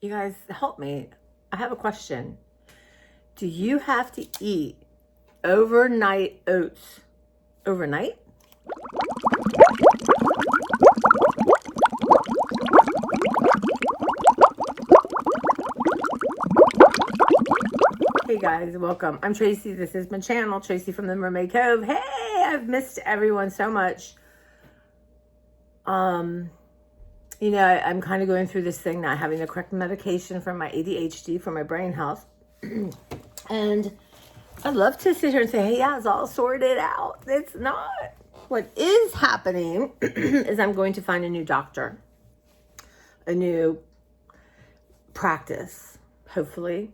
You guys help me. I have a question. Do you have to eat overnight oats overnight? Hey guys, welcome. I'm Tracy. This is my channel, Tracy from the Mermaid Cove. Hey, I've missed everyone so much. I'm kind of going through this thing, not having the correct medication for my ADHD, for my brain health. And I'd love to sit here and say, hey, yeah, it's all sorted out. It's not. What is happening is I'm going to find a new doctor, a new practice, hopefully.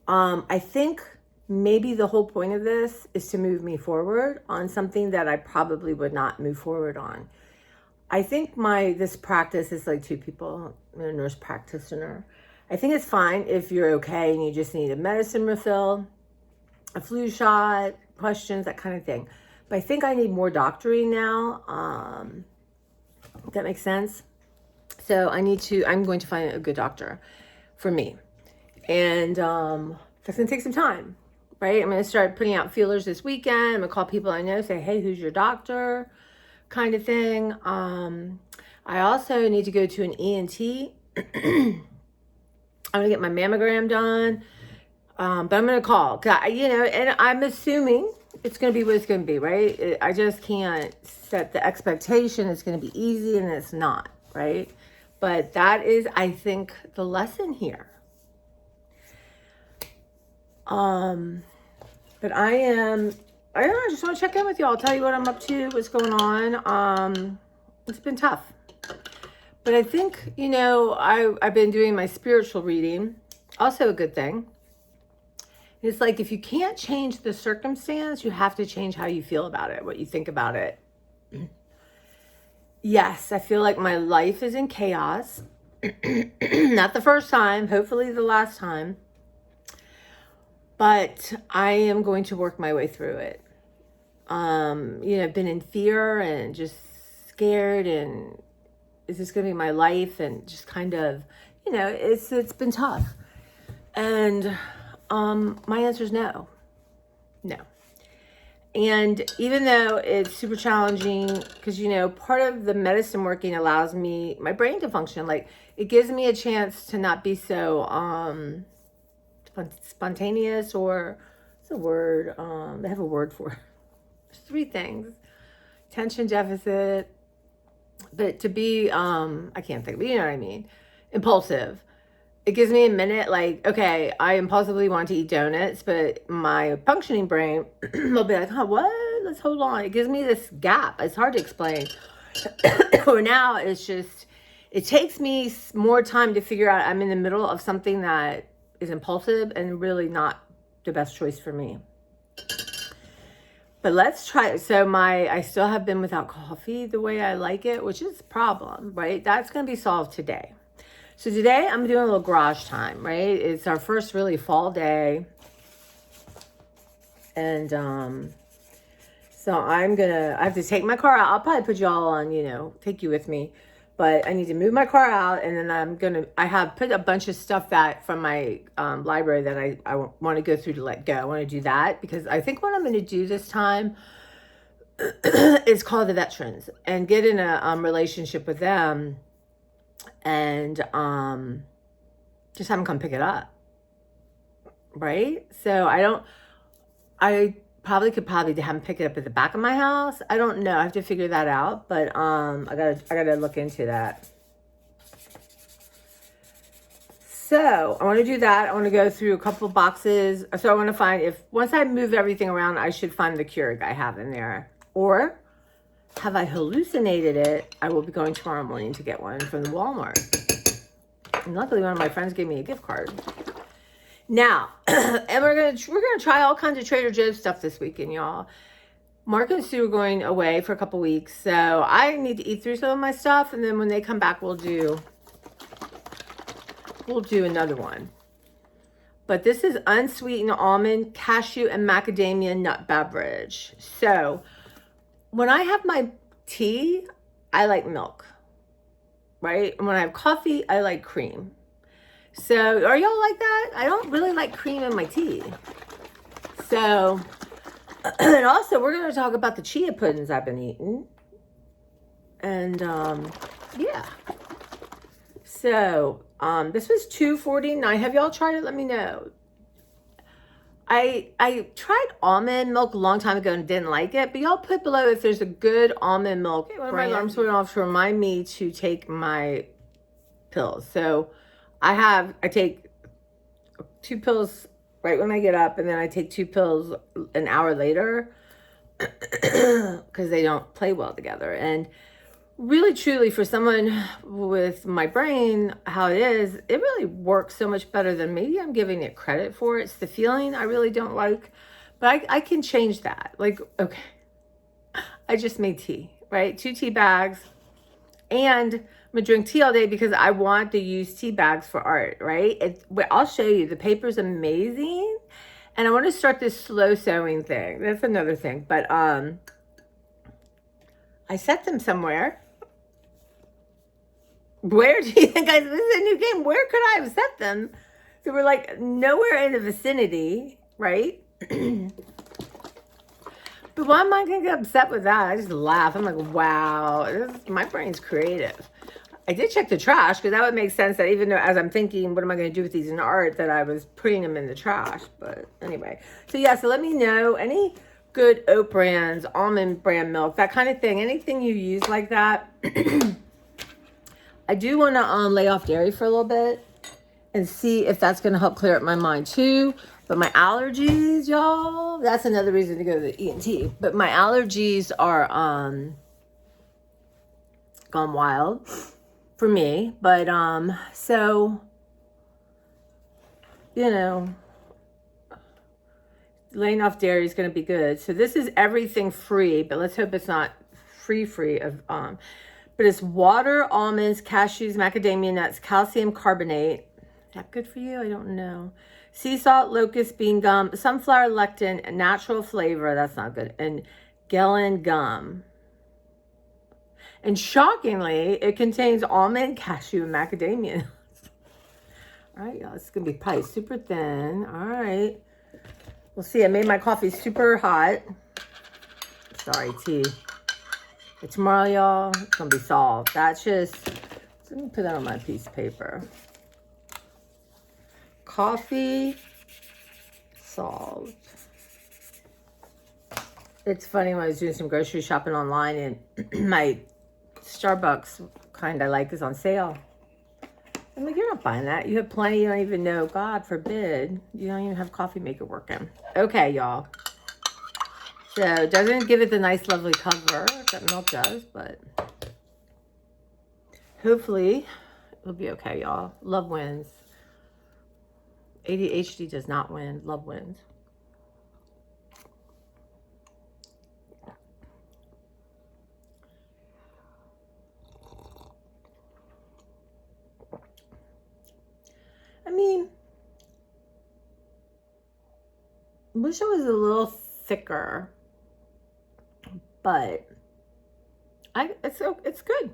I think maybe the whole point of this is to move me forward on something that I probably would not move forward on. I think this practice is like two people, a nurse practitioner. I think it's fine if you're okay and you just need a medicine refill, a flu shot, questions, that kind of thing. But I think I need more doctoring now. If that makes sense. So I'm going to find a good doctor for me. And that's going to take some time, right? I'm going to start putting out feelers this weekend. I'm going to call people I know, say, hey, who's your doctor? Kind of thing. I also need to go to an ENT. I'm going to get my mammogram done. But I'm going to call, and I'm assuming it's going to be what it's going to be, right? I just can't set the expectation it's going to be easy, and it's not, right? But that is, I think, the lesson here. But I don't know, I just want to check in with y'all, tell you what I'm up to, what's going on. It's been tough. But I think, I've been doing my spiritual reading, also a good thing. It's like, if you can't change the circumstance, you have to change how you feel about it, what you think about it. Yes, I feel like my life is in chaos. Not the first time, hopefully the last time. But I am going to work my way through it. I've been in fear and just scared, and is this going to be my life? And just kind of, it's been tough. And my answer is no. And even though it's super challenging, because, part of the medicine working allows my brain to function. Like, it gives me a chance to not be so spontaneous, or what's the word? They have a word for it. There's three things: attention deficit, but to be, I can't think, but you know what I mean, impulsive. It gives me a minute, like, okay, I impulsively want to eat donuts, but my functioning brain will be like, what? Let's hold on. It gives me this gap. It's hard to explain. Or now it's just, it takes me more time to figure out I'm in the middle of something that is impulsive and really not the best choice for me. But let's try. So I still have been without coffee the way I like it, which is a problem, right? That's going to be solved today. So today I'm doing a little garage time, right? It's our first really fall day. And so I have to take my car out. I'll probably put y'all on, take you with me. But I need to move my car out, and then I have put a bunch of stuff from my library that I want to go through to let go. I want to do that because I think what I'm going to do this time is call the veterans and get in a relationship with them, and just have them come pick it up. Right? So I probably could have them pick it up at the back of my house. I don't know. I have to figure that out, but I gotta look into that. So I want to do that. I want to go through a couple boxes. So I want to find, once I move everything around, I should find the Keurig I have in there. Or have I hallucinated it? I will be going tomorrow morning to get one from the Walmart. And luckily one of my friends gave me a gift card. Now, and we're gonna try all kinds of Trader Joe's stuff this weekend, y'all. Mark and Sue are going away for a couple weeks, so I need to eat through some of my stuff, and then when they come back, we'll do another one. But this is unsweetened almond, cashew, and macadamia nut beverage. So when I have my tea, I like milk, right? And when I have coffee, I like cream. So are y'all like that? I don't really like cream in my tea. So, and also we're going to talk about the chia puddings I've been eating. And yeah. So this was $2.49. Have y'all tried it? Let me know. I tried almond milk a long time ago and didn't like it, but y'all put below if there's a good almond milk. Okay, one of my alarms went off to remind me to take my pills. So I take 2 pills right when I get up, and then I take 2 pills an hour later because they don't play well together. And really, truly, for someone with my brain, how it is, it really works so much better than maybe I'm giving it credit for. It's the feeling I really don't like, but I can change that. Like, okay, I just made tea, right? 2 tea bags, and I'm gonna drink tea all day because I want to use tea bags for art, right? I'll show you. The paper's amazing, and I want to start this slow sewing thing. That's another thing, but I set them somewhere. Where do you think this is a new game? Where could I have set them? They were like nowhere in the vicinity, right? But why am I going to get upset with that? I just laugh. I'm like, wow, my brain's creative. I did check the trash because that would make sense that even though as I'm thinking, what am I going to do with these in art, that I was putting them in the trash. But anyway, so yeah, so let me know any good oat brands, almond brand milk, that kind of thing. Anything you use like that. I do want to lay off dairy for a little bit and see if that's going to help clear up my mind too. But my allergies, y'all, that's another reason to go to the ENT. But my allergies are gone wild for me. But so, you know, laying off dairy is going to be good. So this is everything free, but let's hope it's not free of but it's water, almonds, cashews, macadamia nuts, calcium carbonate. Is that good for you? I don't know. Sea salt, locust bean gum, sunflower lectin, natural flavor. That's not good. And Gelen gum. And shockingly, it contains almond, cashew, and macadamia nuts. All right, y'all. It's going to be probably super thin. All right. We'll see. I made my coffee super hot. Sorry, tea. But tomorrow, y'all, it's going to be solved. That's just, let me put that on my piece of paper. Coffee solved. It's funny, when I was doing some grocery shopping online and my Starbucks kind I like is on sale. I'm like, you're not buying that. You have plenty. You don't even know. God forbid. You don't even have coffee maker working. Okay, y'all. So it doesn't give it the nice, lovely cover that milk does, but hopefully it'll be okay, y'all. Love wins. ADHD does not win. Love wins. I mean, wish it was a little thicker, but it's good.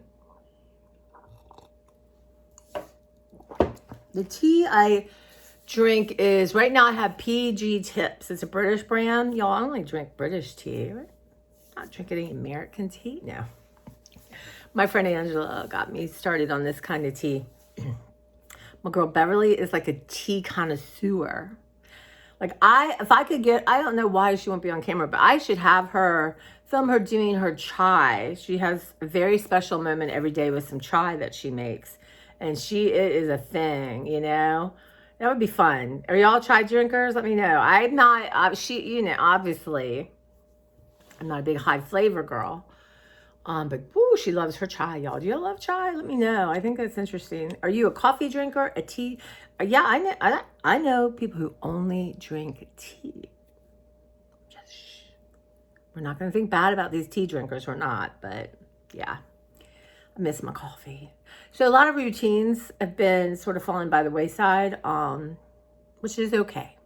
The tea I drink is, right now I have PG Tips. It's a British brand. Y'all, I only drink British tea. I'm not drinking any American tea. No. My friend Angela got me started on this kind of tea. My girl Beverly is like a tea connoisseur. Like if I could get, I don't know why she won't be on camera, but I should have her film her doing her chai. She has a very special moment every day with some chai that she makes. And it is a thing, you know? That would be fun. Are y'all chai drinkers? Let me know. I'm not, obviously, I'm not a big high flavor girl. But woo, she loves her chai, y'all. Do you love chai? Let me know. I think that's interesting. Are you a coffee drinker? A tea? Yeah, I know people who only drink tea. Just shh. We're not going to think bad about these tea drinkers. We're not, but yeah, I miss my coffee. So a lot of routines have been sort of falling by the wayside, which is okay.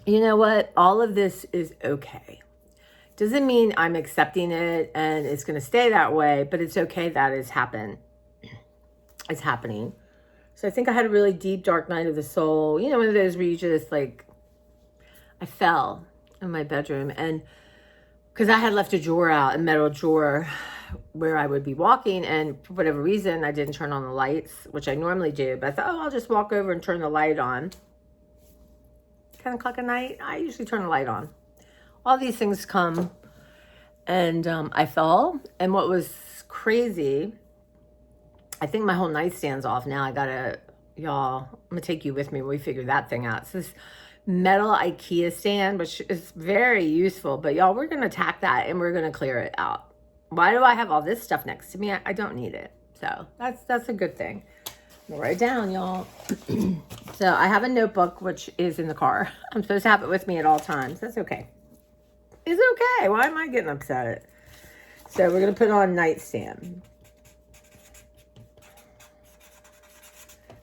You know what? All of this is okay. Doesn't mean I'm accepting it and it's going to stay that way, but it's okay that it's happened. is happening. So I think I had a really deep, dark night of the soul. You know, one of those where you just like, I fell in my bedroom, and because I had left a drawer out, a metal drawer, where I would be walking, and for whatever reason, I didn't turn on the lights, which I normally do. But I thought, oh, I'll just walk over and turn the light on. 10 o'clock at night, I usually turn the light on. All these things come, and I fell. And what was crazy, I think my whole nightstand's off now. Y'all, I'm gonna take you with me when we figure that thing out. It's this metal IKEA stand, which is very useful, but y'all, we're gonna attack that and we're gonna clear it out. Why do I have all this stuff next to me? I don't need it. So that's a good thing. I'm gonna write it down, y'all. So I have a notebook, which is in the car. I'm supposed to have it with me at all times. That's okay. It's okay. Why am I getting upset? So we're gonna put on nightstand.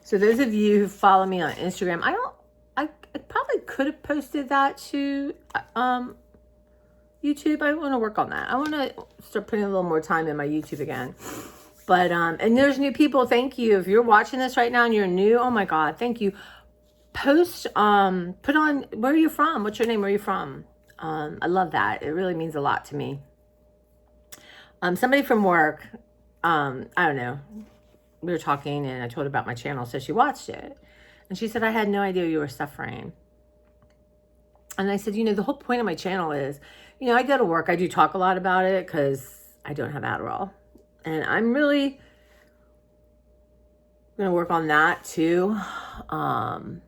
So those of you who follow me on Instagram, I probably could have posted that to YouTube. I want to work on that. I want to start putting a little more time in my YouTube again. But and there's new people. Thank you. If you're watching this right now and you're new, oh my God, thank you. Post put on, where are you from? What's your name? Where are you from? I love that. It really means a lot to me. Somebody from work, I don't know. We were talking and I told her about my channel, so she watched it. And she said, I had no idea you were suffering. And I said, you know, the whole point of my channel is, you know, I go to work, I do talk a lot about it because I don't have Adderall. And I'm really going to work on that too. Not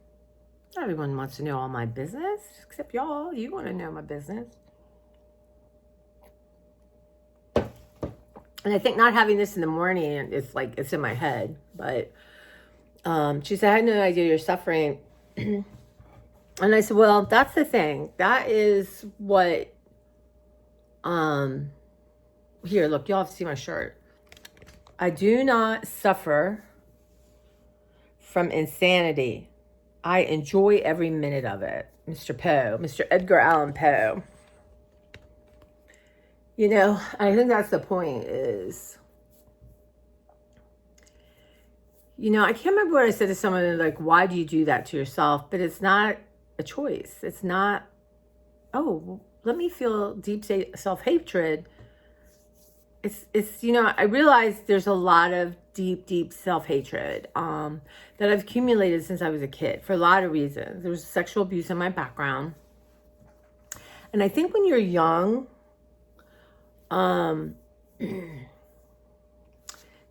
everyone wants to know all my business, except y'all. You want to know my business. And I think not having this in the morning, it's like, it's in my head. But she said, I had no idea you're suffering. And I said, well, that's the thing. That is what, here, look, y'all have to see my shirt. I do not suffer from insanity. I enjoy every minute of it. Mr. Poe, Mr. Edgar Allan Poe. You know, I think that's the point is, you know, I can't remember what I said to someone, like, why do you do that to yourself? But it's not a choice. It's not, oh, let me feel deep self-hatred. It's, you know, I realize there's a lot of deep self-hatred that I've accumulated since I was a kid for a lot of reasons. There was sexual abuse in my background. And I think when you're young, and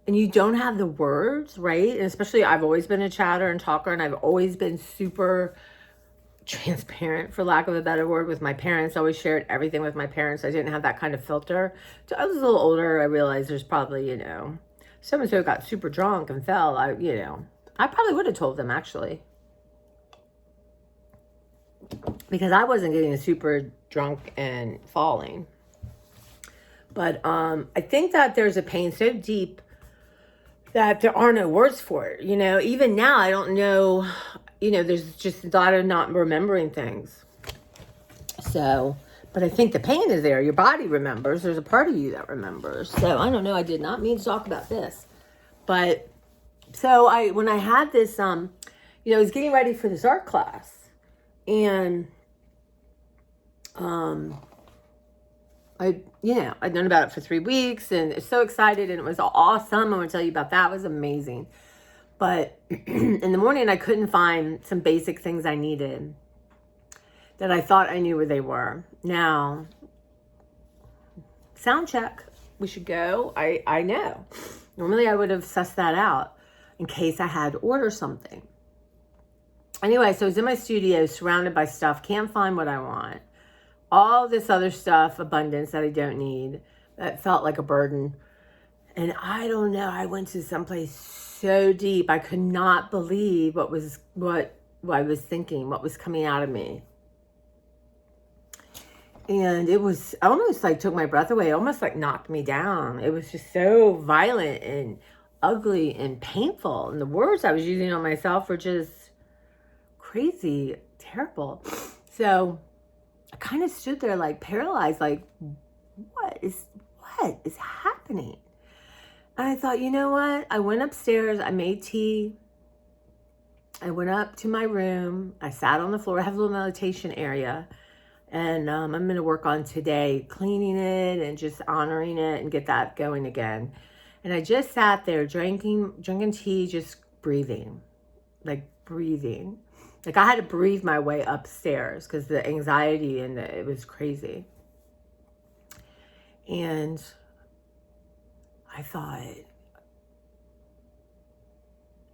you don't have the words, right? And especially, I've always been a chatter and talker, and I've always been super transparent, for lack of a better word, with my parents. I always shared everything with my parents. I didn't have that kind of filter. So I was a little older. I realized there's probably, you know, so-and-so got super drunk and fell. I probably would have told them, actually. Because I wasn't getting super drunk and falling. But I think that there's a pain so deep that there are no words for it. You know, even now, I don't know, you know, there's just a lot of not remembering things. So, but I think the pain is there. Your body remembers. There's a part of you that remembers. So, I don't know. I did not mean to talk about this. But, so when I had this, you know, I was getting ready for this art class. And, I'd known about it for 3 weeks and so excited, and it was awesome. I'm going to tell you about that. It was amazing. But in the morning, I couldn't find some basic things I needed that I thought I knew where they were. Now, sound check. We should go. I know. Normally, I would have sussed that out in case I had to order something. Anyway, so I was in my studio surrounded by stuff. Can't find what I want. All this other stuff, abundance that I don't need, that felt like a burden. And I don't know, I went to someplace so deep. I could not believe what I was thinking, what was coming out of me. And it was almost like took my breath away, almost like knocked me down. It was just so violent and ugly and painful. And the words I was using on myself were just crazy, terrible. So I kind of stood there like paralyzed, like, what is happening? And I thought, you know what? I went upstairs, I made tea. I went up to my room. I sat on the floor. I have a little meditation area. And I'm going to work on today cleaning it and just honoring it and get that going again. And I just sat there drinking tea, just breathing. Like breathing. Like I had to breathe my way upstairs because the anxiety and it was crazy. And I thought,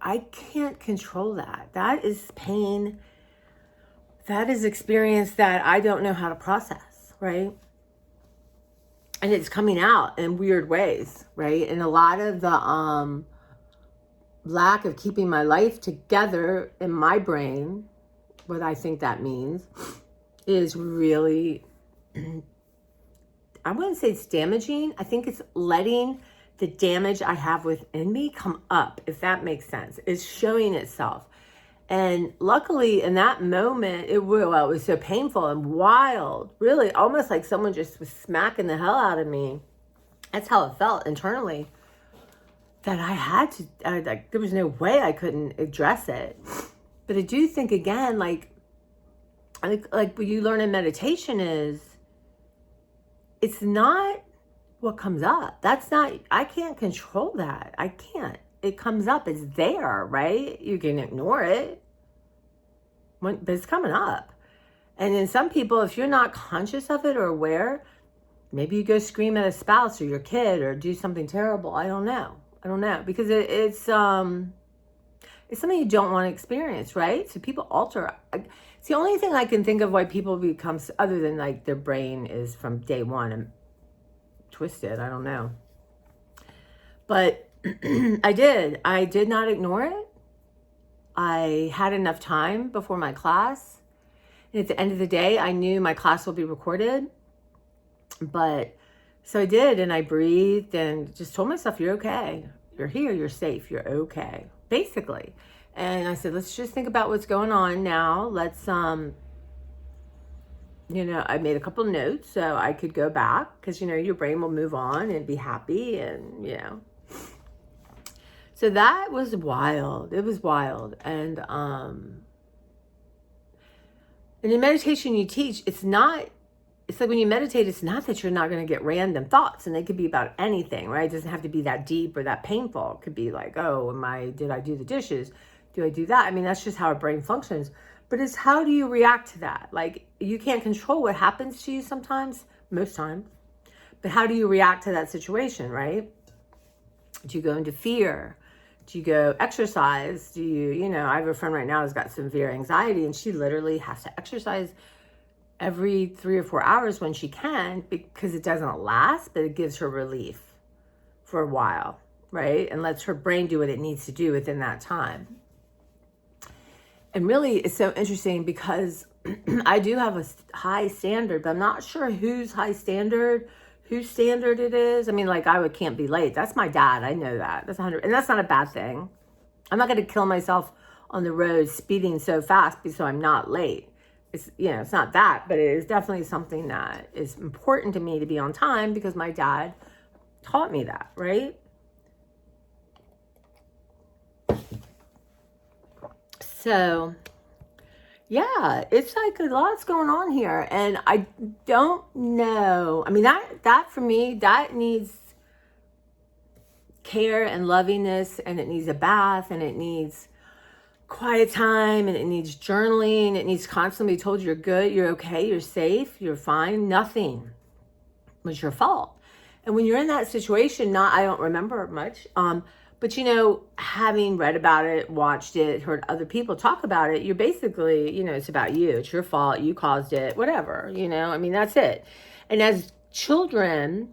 I can't control that. That is pain. That is experience that I don't know how to process, right? And it's coming out in weird ways, right? And a lot of the lack of keeping my life together in my brain, what I think that means, is really, I wouldn't say it's damaging. I think it's letting the damage I have within me come up, if that makes sense. It's showing itself. And luckily in that moment, it was so painful and wild, really almost like someone just was smacking the hell out of me. That's how it felt internally, that I had to, there was no way I couldn't address it. But I do think again, like what you learn in meditation is, it's not what comes up. That's not, I can't control that. I can't. It comes up, it's there, right? You can ignore it, but it's coming up. And in some people, if you're not conscious of it or aware, maybe you go scream at a spouse or your kid or do something terrible. I don't know. Because it's something you don't want to experience, right? So people alter. It's the only thing I can think of why people become, other than like their brain is from day one and twisted. I don't know. But I did not ignore it. I had enough time before my class. And at the end of the day, I knew my class will be recorded. But so I did, and I breathed and just told myself, you're okay. You're here, you're safe, you're okay, basically. And I said, let's just think about what's going on now. Let's, I made a couple notes so I could go back because, your brain will move on and be happy and, So that was wild. It was wild. And in meditation you teach, it's like when you meditate, it's not that you're not going to get random thoughts, and they could be about anything, right? It doesn't have to be that deep or that painful. It could be like, oh, did I do the dishes? Do I do that? I mean, that's just how our brain functions. But it's how do you react to that? Like, you can't control what happens to you sometimes, most times. But how do you react to that situation, right? Do you go into fear? Do you go exercise? Do you, I have a friend right now who's got severe anxiety, and she literally has to exercise every 3 or 4 hours when she can, because it doesn't last, but it gives her relief for a while, right? And lets her brain do what it needs to do within that time. And really, it's so interesting because I do have a high standard, but I'm not sure whose standard it is. I mean, like I can't be late. That's my dad. I know that. That's 100, and that's not a bad thing. I'm not going to kill myself on the road speeding so fast so I'm not late. It's, it's not that, but it is definitely something that is important to me to be on time because my dad taught me that, right? So, yeah, it's like a lot's going on here, and I don't know. I mean, that for me, that needs care and lovingness, and it needs a bath, and it needs quiet time, and it needs journaling. It needs constantly told you're good, you're okay, you're safe, you're fine. Nothing was your fault. And when you're in that situation, I don't remember much, but having read about it, watched it, heard other people talk about it, you're basically, it's about you. It's your fault. You caused it, whatever, I mean, that's it. And as children,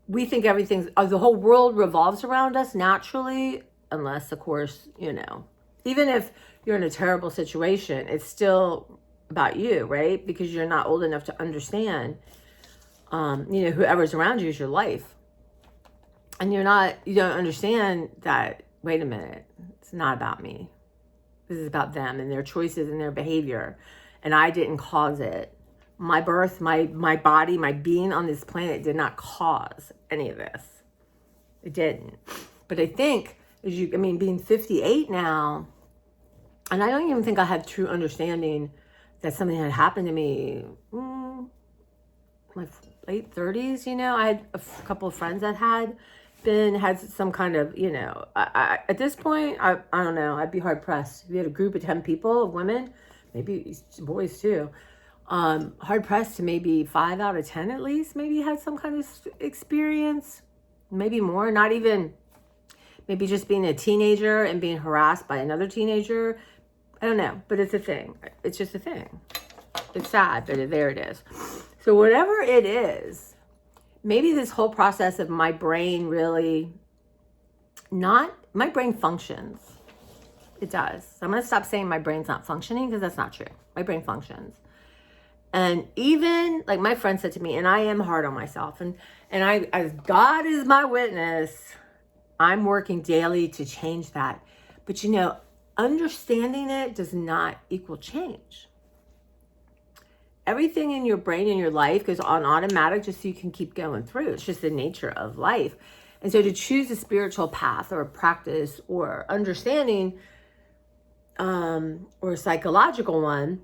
we think the whole world revolves around us naturally, unless, of course, even if you're in a terrible situation, it's still about you, right? Because you're not old enough to understand, whoever's around you is your life. And you don't understand that, wait a minute, it's not about me. This is about them and their choices and their behavior. And I didn't cause it. my birth, my body, my being on this planet did not cause any of this. It didn't. But I think, being 58 now, and I don't even think I had true understanding that something had happened to me. My late 30s, I had a couple of friends that had some kind of, I at this point, I don't know, I'd be hard pressed. If you had a group of 10 people, of women, maybe boys too, hard pressed to maybe 5 out of 10 at least, maybe had some kind of experience, maybe more, not even, maybe just being a teenager and being harassed by another teenager. I don't know, but it's a thing. It's just a thing. It's sad, but there it is. So whatever it is, maybe this whole process of my brain really my brain functions. It does. So I'm going to stop saying my brain's not functioning, because that's not true. My brain functions. And even like my friend said to me, and I am hard on myself, and I, as God is my witness, I'm working daily to change that. But understanding it does not equal change. Everything in your brain and your life goes on automatic just so you can keep going through. It's just the nature of life. And so to choose a spiritual path or a practice or understanding or a psychological one,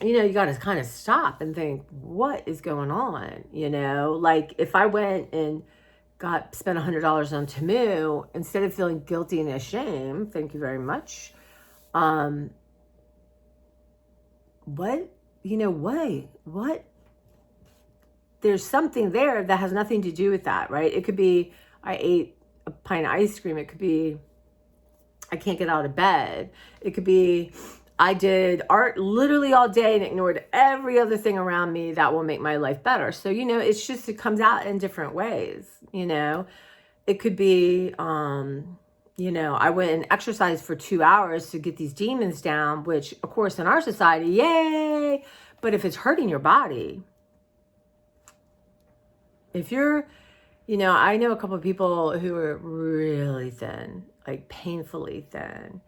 you got to kind of stop and think, what is going on? Like if I went and spent $100 on Temu, instead of feeling guilty and ashamed, thank you very much. What? There's something there that has nothing to do with that, right? It could be, I ate a pint of ice cream. It could be, I can't get out of bed. It could be, I did art literally all day and ignored every other thing around me that will make my life better. So, it's just, it comes out in different ways, It could be, I went and exercised for 2 hours to get these demons down, which of course in our society, yay. But if it's hurting your body, if you're, I know a couple of people who are really thin, like painfully thin,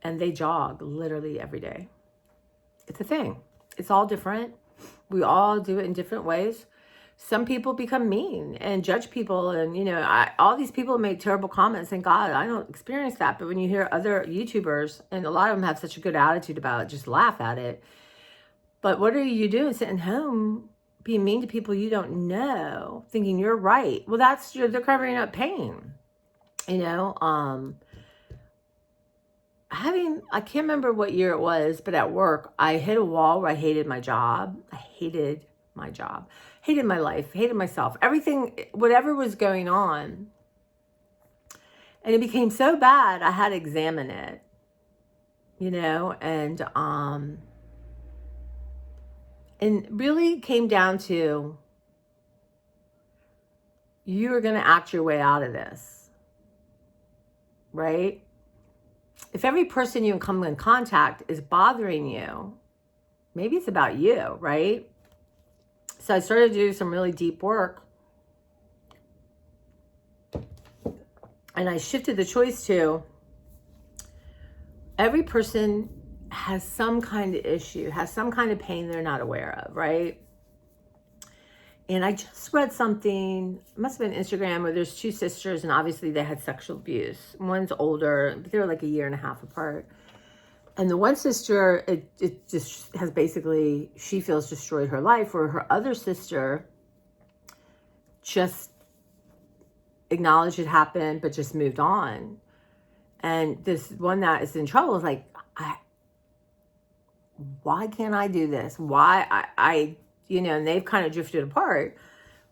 and they jog literally every day. It's a thing. It's all different. We all do it in different ways. Some people become mean and judge people, and all these people make terrible comments. Thank God I don't experience that. But when you hear other YouTubers, and a lot of them have such a good attitude about it, just laugh at it. But what are you doing sitting home being mean to people you don't know, thinking you're right? Well, they're covering up pain. I can't remember what year it was, but at work I hit a wall where I hated my job. I hated my job. Hated my life, hated myself, everything, whatever was going on. And it became so bad, I had to examine it, and really came down to, you are going to act your way out of this, right? If every person you come in contact is bothering you, maybe it's about you, right? So I started to do some really deep work, and I shifted the choice to, every person has some kind of issue, has some kind of pain they're not aware of, right? And I just read something, it must have been Instagram, where there's 2 sisters, and obviously they had sexual abuse. One's older, but they're like a year and a half apart. And the one sister, it just has basically, she feels destroyed her life, where her other sister just acknowledged it happened, but just moved on. And this one that is in trouble is like, why can't I do this? Why I and they've kind of drifted apart.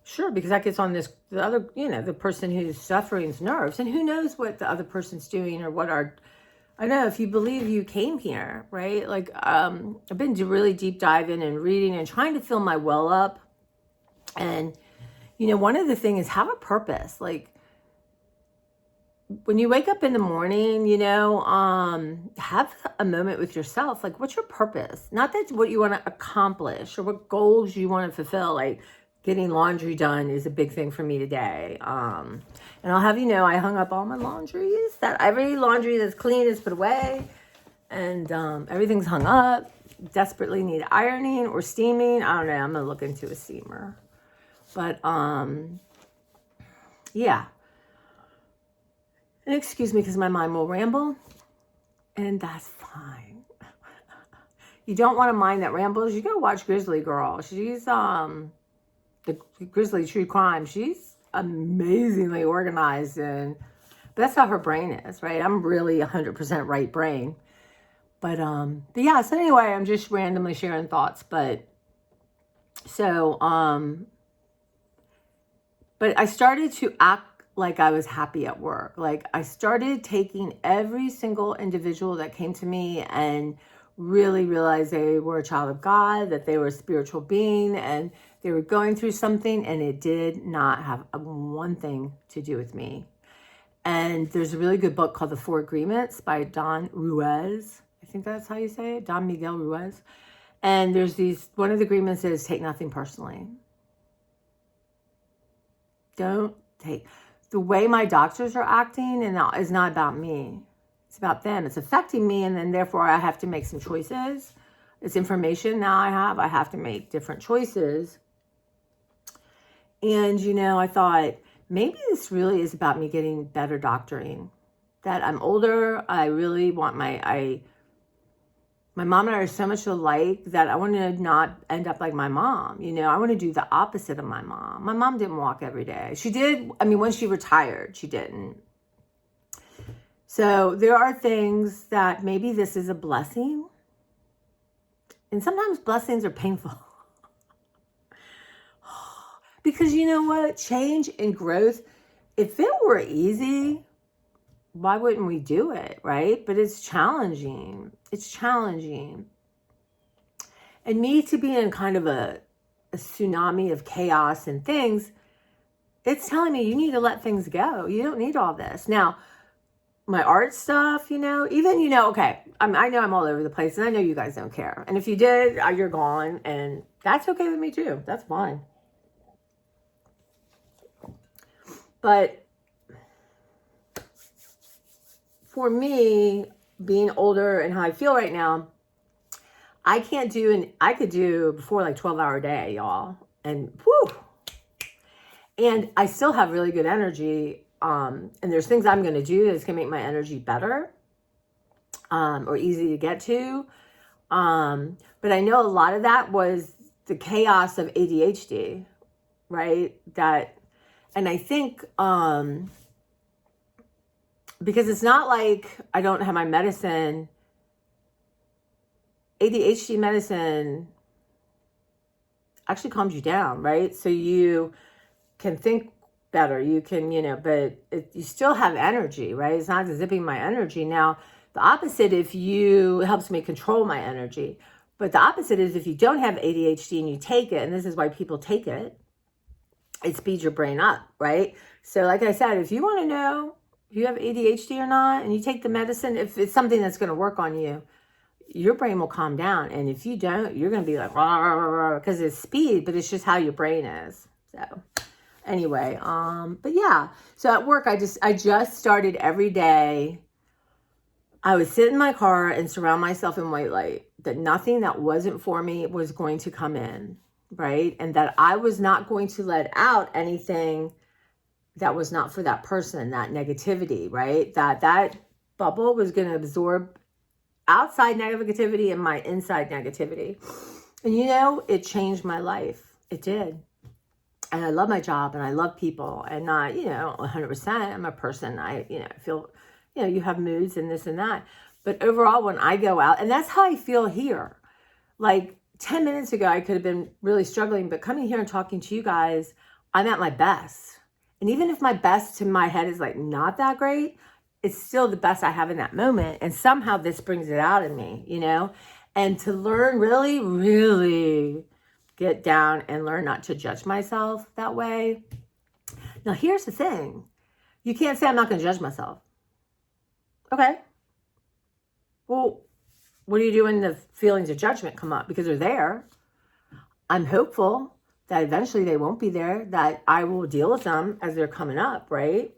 Sure, because that gets on the other, the person who's suffering's nerves. And who knows what the other person's doing, or I know, if you believe you came here, right? Like, I've been really deep diving and reading and trying to fill my well up. And, one of the things is have a purpose. Like, when you wake up in the morning, have a moment with yourself. Like, what's your purpose? Not that what you want to accomplish or what goals you want to fulfill. Like, getting laundry done is a big thing for me today. And I'll have I hung up all my laundries. That every laundry that's clean is put away, and everything's hung up. desperately need ironing or steaming. I don't know. I'm going to look into a steamer. But, yeah. And excuse me because my mind will ramble. And that's fine. You don't want a mind that rambles. You go watch Grizzly Girl. She's, the Grizzly True Crime. She's amazingly organized, and but that's how her brain is, right? I'm really 100% right brain. But yeah, so anyway, I'm just randomly sharing thoughts. But so, but I started to act like I was happy at work. Like I started taking every single individual that came to me and really realized they were a child of God, that they were a spiritual being, and they were going through something, and it did not have one thing to do with me. And there's a really good book called The Four Agreements by Don Ruiz. I think that's how you say it, Don Miguel Ruiz. And there's one of the agreements is take nothing personally. Don't take, the way my doctors are acting and is not about me. It's about them. It's affecting me, and then therefore I have to make some choices. It's information now I have to make different choices. And, I thought, maybe this really is about me getting better doctoring. That I'm older, I really want my mom and I are so much alike that I want to not end up like my mom. I want to do the opposite of my mom. My mom didn't walk every day. She did, when she retired, she didn't. So there are things that maybe this is a blessing. And sometimes blessings are painful. Because you know what? Change and growth, if it were easy, why wouldn't we do it, right? But it's challenging. It's challenging. And me to be in kind of a tsunami of chaos and things, it's telling me you need to let things go. You don't need all this. Now, my art stuff, even, okay, I know I'm all over the place, and I know you guys don't care. And if you did, you're gone, and that's okay with me too. That's fine. But for me, being older and how I feel right now, I can't do, and I could do before like 12-hour day, y'all. And whew. And I still have really good energy. And there's things I'm going to do that's going to make my energy better, or easy to get to. But I know a lot of that was the chaos of ADHD, right? And I think, because it's not like I don't have my medicine. ADHD medicine actually calms you down, right? So you can think better. You can, but you still have energy, right? It's not zipping my energy. Now, the opposite, it helps me control my energy. But the opposite is if you don't have ADHD and you take it, and this is why people take it, it speeds your brain up, right? So like I said, if you want to know if you have ADHD or not, and you take the medicine, if it's something that's going to work on you, your brain will calm down. And if you don't, you're going to be like, because it's speed, but it's just how your brain is. So anyway, but yeah. So at work, I just started every day. I would sit in my car and surround myself in white light, that nothing that wasn't for me was going to come in, right? And that I was not going to let out anything that was not for that person, that negativity, right? That bubble was going to absorb outside negativity and my inside negativity. And it changed my life. It did. And I love my job, and I love people, and not, 100%. I'm a person. I feel, you have moods and this and that. But overall, when I go out, and that's how I feel here. Like 10 minutes ago, I could have been really struggling, but coming here and talking to you guys, I'm at my best. And even if my best to my head is like not that great, it's still the best I have in that moment. And somehow this brings it out in me, and to learn really, really get down and learn not to judge myself that way. Now, here's the thing. You can't say I'm not going to judge myself. Okay. Well, what do you do when the feelings of judgment come up? Because they're there. I'm hopeful that eventually they won't be there, that I will deal with them as they're coming up, right?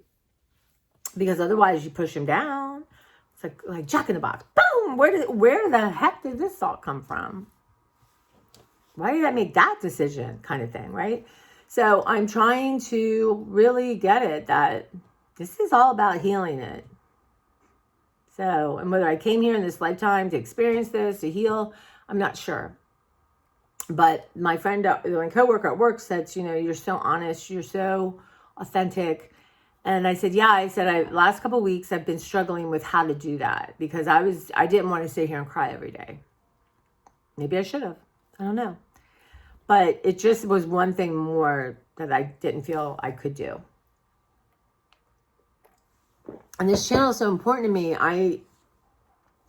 Because otherwise you push them down. It's like Jack in the Box. Boom! Where the heck did this salt come from? Why did I make that decision? Kind of thing, right? So I'm trying to really get it that this is all about healing it. So, and whether I came here in this lifetime to experience this, to heal, I'm not sure. But my friend, my coworker at work said, you're so honest, you're so authentic. And I said, last couple of weeks, I've been struggling with how to do that because I didn't want to sit here and cry every day. Maybe I should have. I don't know. But it just was one thing more that I didn't feel I could do. And this channel is so important to me. I'm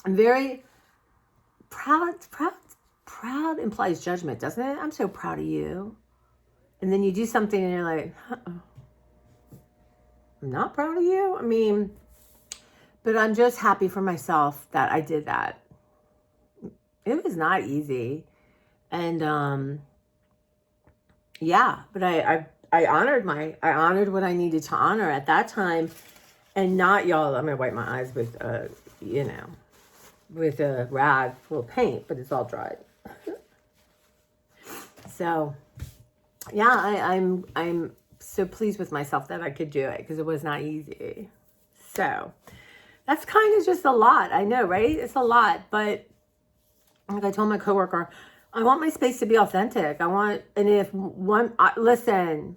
very proud. Proud implies judgment, doesn't it? I'm so proud of you. And then you do something and you're like, I'm not proud of you. I mean, but I'm just happy for myself that I did that. It was not easy. And but I honored what I needed to honor at that time. And not, y'all, I'm going to wipe my eyes with, with a rag full of paint, but it's all dried. So, I'm so pleased with myself that I could do it because it was not easy. So, that's kind of just a lot. I know, right? It's a lot. But like I told my coworker, I want my space to be authentic. Listen,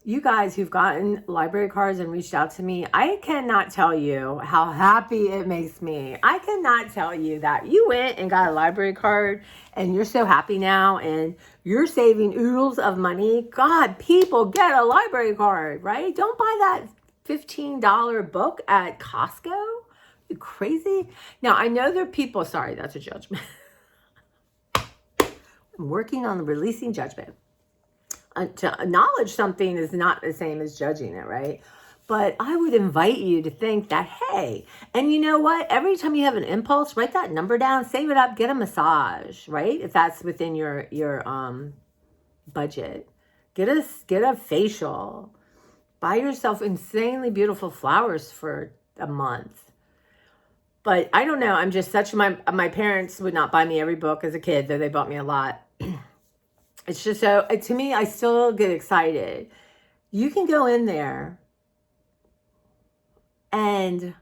you guys who've gotten library cards and reached out to me, I cannot tell you how happy it makes me. I cannot tell you that you went and got a library card and you're so happy now and you're saving oodles of money. God, people, get a library card, right? Don't buy that $15 book at Costco. You crazy? Now, I know there are people, sorry, that's a judgment. I'm working on releasing judgment. To acknowledge something is not the same as judging it, right? But I would invite you to think that, hey, and you know what? Every time you have an impulse, write that number down, save it up, get a massage, right? If that's within your budget. Get a facial. Buy yourself insanely beautiful flowers for a month. But I don't know. I'm just my parents would not buy me every book as a kid, though they bought me a lot. It's just so, to me, I still get excited. You can go in there and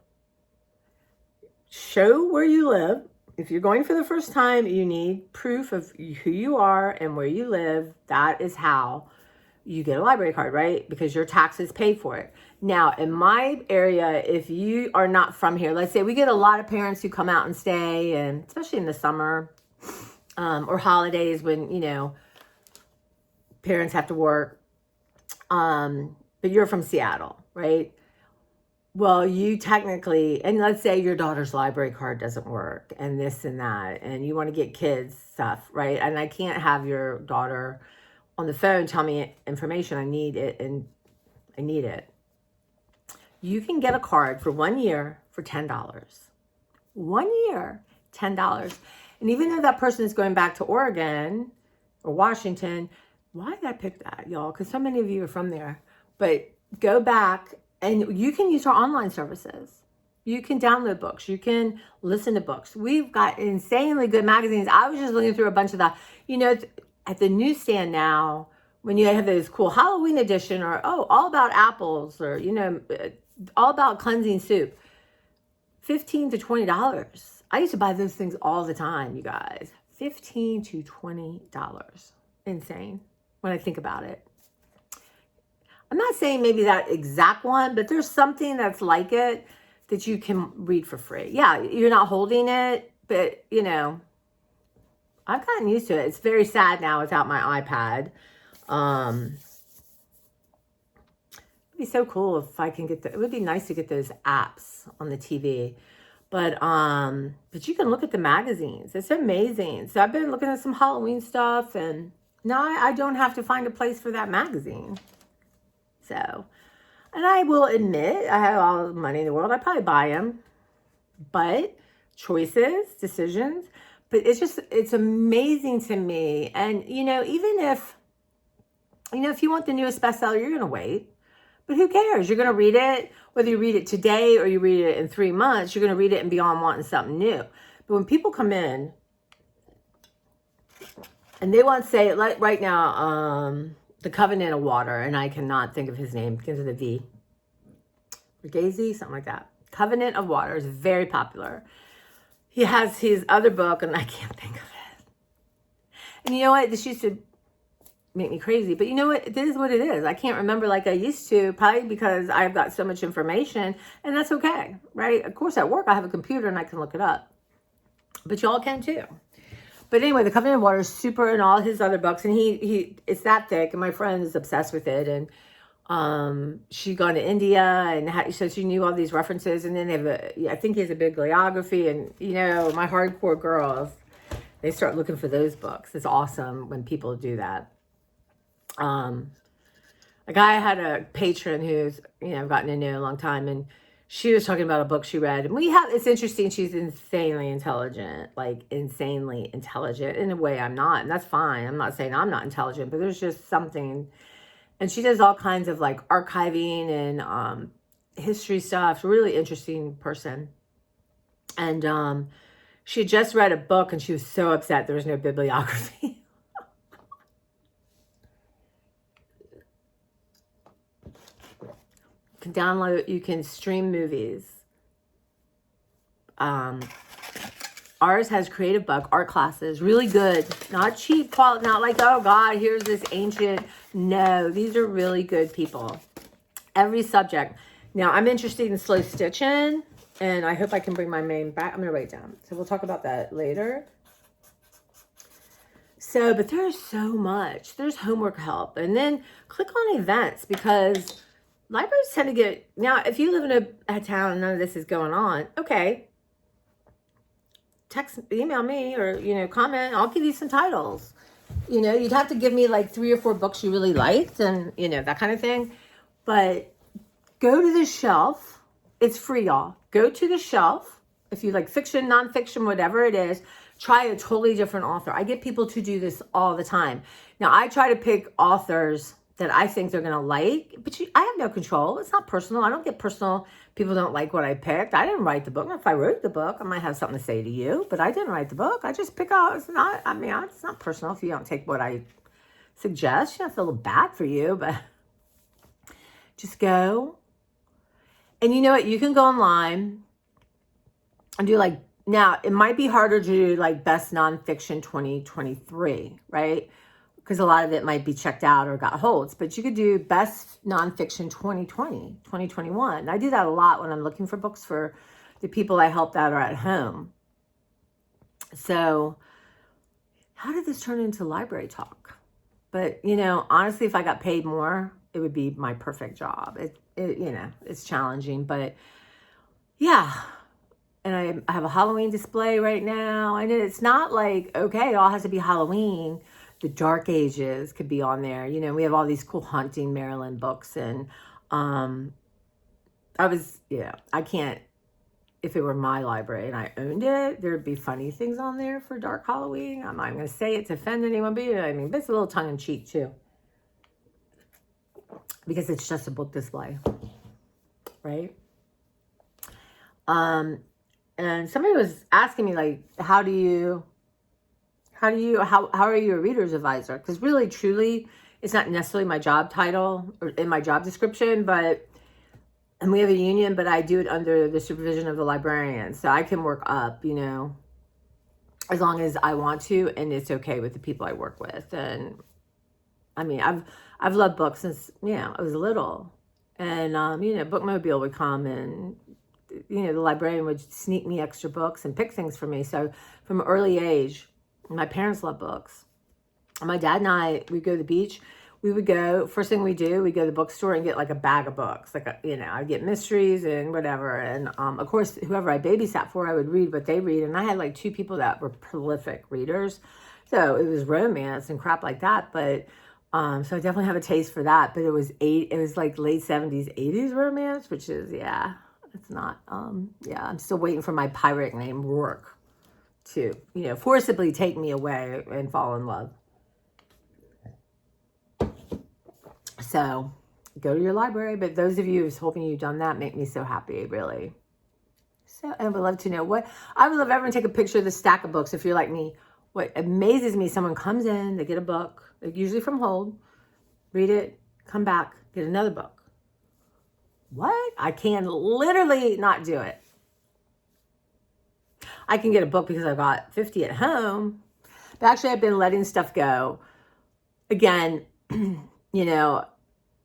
show where you live. If you're going for the first time, you need proof of who you are and where you live. That is how you get a library card, right? Because your taxes pay for it. Now, in my area, if you are not from here, let's say we get a lot of parents who come out and stay, and especially in the summer or holidays when, parents have to work, but you're from Seattle, right? Well, you technically, and let's say your daughter's library card doesn't work and this and that, and you want to get kids stuff, right? And I can't have your daughter on the phone tell me information. I need it, and I need it. You can get a card for 1 year for $10. 1 year, $10. And even though that person is going back to Oregon or Washington, why did I pick that, y'all? Because so many of you are from there. But go back, and you can use our online services. You can download books. You can listen to books. We've got insanely good magazines. I was just looking through a bunch of that. At the newsstand now, when you have those cool Halloween edition or, all about apples or, all about cleansing soup, $15 to $20. I used to buy those things all the time, you guys. $15 to $20. Insane. When I think about it. I'm not saying maybe that exact one, but there's something that's like it that you can read for free. Yeah, you're not holding it, but I've gotten used to it. It's very sad now without my iPad. It'd be so cool if I can it would be nice to get those apps on the TV. But you can look at the magazines. It's amazing. So I've been looking at some Halloween stuff, and now I don't have to find a place for that magazine. So, and I will admit, I have all the money in the world. I probably buy them. But choices, decisions. But it's amazing to me. And, even if you want the newest bestseller, you're going to wait. But who cares? You're going to read it, whether you read it today or you read it in 3 months, you're going to read it and beyond wanting something new. But when people come in and they want to say, like right now, The Covenant of Water, and I cannot think of his name, begins with a V. Gazy, something like that. Covenant of Water is very popular. He has his other book, and I can't think of it. And you know what? This used to make me crazy, but you know what? It is what it is. I can't remember like I used to, probably because I've got so much information, and that's okay, right? Of course, at work, I have a computer, and I can look it up. But y'all can too. But anyway, The Covenant of Water is super in all his other books, and he it's that thick, and my friend is obsessed with it, and she'd gone to India, and so she knew all these references, and then they have I think he has a bibliography, and you know, my hardcore girls, they start looking for those books. It's awesome when people do that. Like I had a patron who's, you know, I've gotten to know a long time, and she was talking about a book she read, and it's interesting. She's insanely intelligent, like insanely intelligent. In a way, I'm not, and that's fine. I'm not saying I'm not intelligent, but there's just something. And she does all kinds of like archiving and history stuff. Really interesting person. And she just read a book, and she was so upset there was no bibliography. You can download, you can stream movies. Ours has creative book, art classes, really good, not cheap quality, not like, oh God, here's this ancient. No, these are really good people. Every subject. Now I'm interested in slow stitching, and I hope I can bring my name back. I'm gonna write it down. So we'll talk about that later. So, but there's so much. There's homework help, and then click on events, because libraries tend to get, now if you live in a town and none of this is going on, okay, email me, or, you know, comment. I'll give you some titles. You know, you'd have to give me like 3 or 4 books you really liked, and, you know, that kind of thing. But go to the shelf. It's free, y'all. Go to the shelf. If you like fiction, nonfiction, whatever it is, try a totally different author. I get people to do this all the time. Now, I try to pick authors that I think they're going to like, but I have no control. It's not personal. I don't get personal. People don't like what I picked. I didn't write the book. If I wrote the book, I might have something to say to you, but I didn't write the book. I just pick out. It's not, I mean, it's not personal if you don't take what I suggest. You don't feel bad for you, but just go. And you know what? You can go online and do like, now it might be harder to do like best nonfiction 2023, right? Because a lot of it might be checked out or got holds, but you could do best nonfiction 2020, 2021. I do that a lot when I'm looking for books for the people I help that are at home. So how did this turn into library talk? But, you know, honestly, if I got paid more, it would be my perfect job. It you know, it's challenging, but yeah. And I have a Halloween display right now. And it's not like, okay, it all has to be Halloween. The Dark Ages could be on there. You know, we have all these cool Haunting Maryland books. And I can't, if it were my library and I owned it, there'd be funny things on there for Dark Halloween. I'm not going to say it to offend anyone, but I mean, it's a little tongue in cheek too. Because it's just a book display, right? And somebody was asking me, like, how are you a reader's advisor? Because really, truly, it's not necessarily my job title or in my job description, and we have a union, but I do it under the supervision of the librarian. So I can work up, you know, as long as I want to, and it's okay with the people I work with. And I mean, I've loved books since, you know, I was little. And, you know, Bookmobile would come, and, you know, the librarian would sneak me extra books and pick things for me. So from an early age, my parents love books. My dad and I, we'd go to the beach. We would go, first thing we do, we go to the bookstore and get like a bag of books. Like, you know, I'd get mysteries and whatever. And of course, whoever I babysat for, I would read what they read. And I had like 2 people that were prolific readers. So it was romance and crap like that. But so I definitely have a taste for that. But it was like late 70s, 80s romance, which is, yeah, it's not, yeah, I'm still waiting for my pirate named Rourke to, you know, forcibly take me away and fall in love. So go to your library. But those of you who's hoping you've done that make me so happy, really. So I would love to know I would love everyone to take a picture of the stack of books if you're like me. What amazes me, someone comes in, they get a book, usually from Hold, read it, come back, get another book. What? I can literally not do it. I can get a book because I've got 50 at home. But actually, I've been letting stuff go. Again,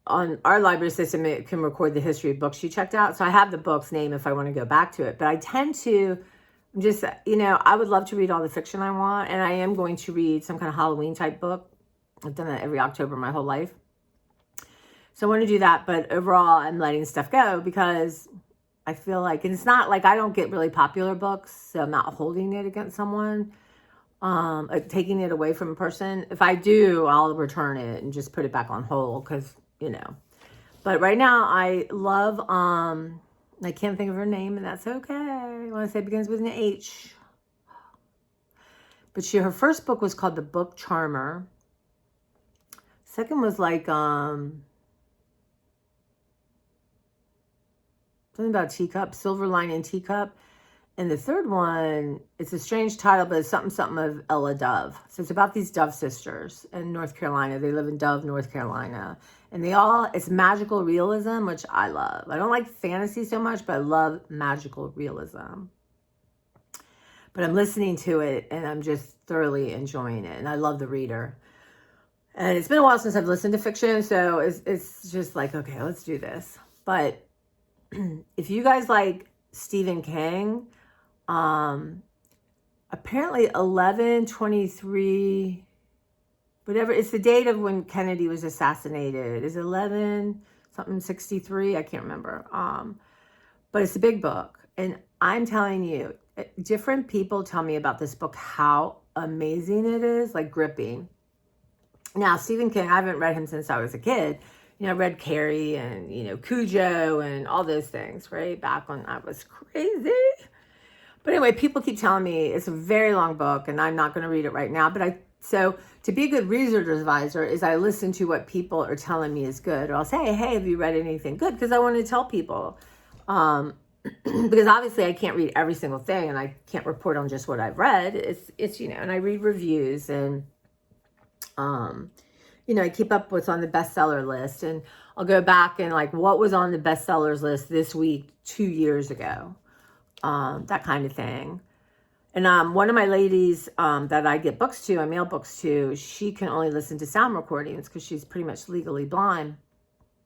on our library system, it can record the history of books you checked out. So I have the book's name if I want to go back to it. But I tend to just, I would love to read all the fiction I want. And I am going to read some kind of Halloween type book. I've done that every October my whole life. So I want to do that. But overall, I'm letting stuff go because I feel like, and it's not like I don't get really popular books. So I'm not holding it against someone. Taking it away from a person. If I do, I'll return it and just put it back on hold because, But right now, I love, I can't think of her name, and that's okay. I want to say it begins with an H. But her first book was called The Book Charmer. Second was like, something about teacup, Silver Lining Teacup. And the third one, it's a strange title, but it's something of Ella Dove. So it's about these Dove sisters in North Carolina. They live in Dove, North Carolina. And it's magical realism, which I love. I don't like fantasy so much, but I love magical realism. But I'm listening to it and I'm just thoroughly enjoying it. And I love the reader. And it's been a while since I've listened to fiction. So it's just like, okay, let's do this. But if you guys like Stephen King, apparently 11/23, whatever, it's the date of when Kennedy was assassinated. Is it 11/63? I can't remember. But it's a big book. And I'm telling you, different people tell me about this book, how amazing it is, like gripping. Now, Stephen King, I haven't read him since I was a kid. I read Carrie and, Cujo and all those things, right? Back when I was crazy. But anyway, people keep telling me it's a very long book and I'm not going to read it right now. So to be a good reader's advisor is I listen to what people are telling me is good. Or I'll say, hey, have you read anything good? Because I want to tell people. Because obviously I can't read every single thing and I can't report on just what I've read. It's and I read reviews and, I keep up what's on the bestseller list, and I'll go back and like what was on the bestsellers list this week, 2 years ago, that kind of thing. And one of my ladies that I get books to, I mail books to, she can only listen to sound recordings because she's pretty much legally blind,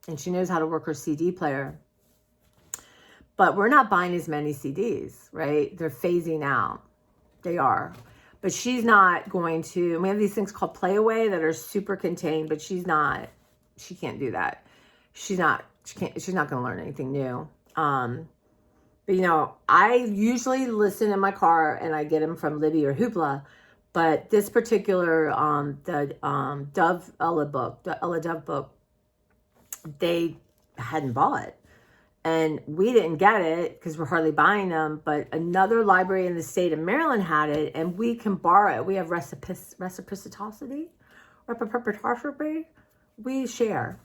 and she knows how to work her CD player. But we're not buying as many CDs, right? They're phasing out. They are. But she's not going to, we have these things called Playaway that are super contained, but she can't do that. She's not going to learn anything new. But I usually listen in my car and I get them from Libby or Hoopla. But this particular, the Ella Dove book, they hadn't bought. And we didn't get it because we're hardly buying them, but another library in the state of Maryland had it, and we can borrow it. We have reciprocity. We share.